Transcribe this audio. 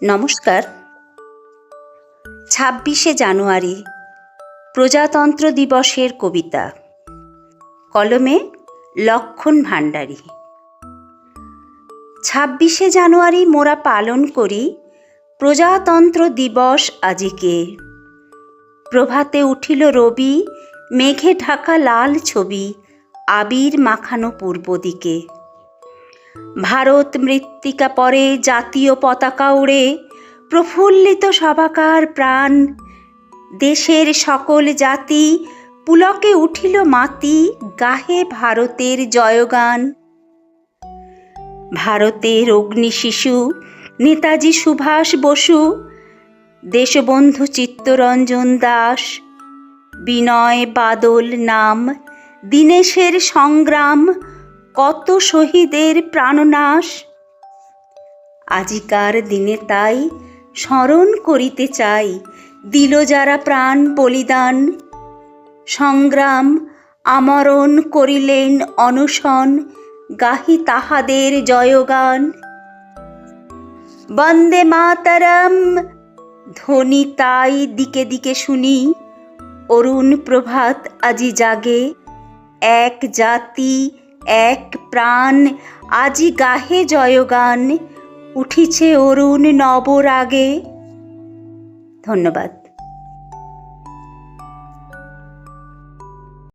নমস্কার। ২৬শে জানুয়ারি প্রজাতন্ত্র দিবসের কবিতা, কলমে লক্ষণ ভাণ্ডারী। ২৬শে জানুয়ারি মোরা পালন করি প্রজাতন্ত্র দিবস আজিকে। প্রভাতে উঠিল রবি, মেঘে ঢাকা লাল ছবি, আবির মাখানো পূর্ব দিকে। ভারত মৃত্তিকা পরে জাতীয় পতাকা উড়ে, প্রফুল্লিত সবাকার প্রাণ। দেশের সকল জাতি পুলকে উঠিল মাতি, গাহে ভারতের জয়গান। ভারতের অগ্নি শিশু নেতাজি সুভাষ বসু, দেশবন্ধু চিত্তরঞ্জন দাস, বিনয় বাদল নাম, দীনেশের সংগ্রাম, কত শহীদের প্রাণনাশ। আজিকার দিনে তাই স্মরণ করিতে চাই, দিল যারা প্রাণ বলিদান। সংগ্রাম আমরণ করিলেন অনশন, গাহি তাহাদের জয়গান। বন্দে মাতরম ধ্বনি তাই দিকে দিকে শুনি, অরুণ প্রভাত আজি জাগে। এক জাতি এক প্রাণ আজি গাহে জয়গান, উঠিছে অরুণ নবরাগে। ধন্যবাদ।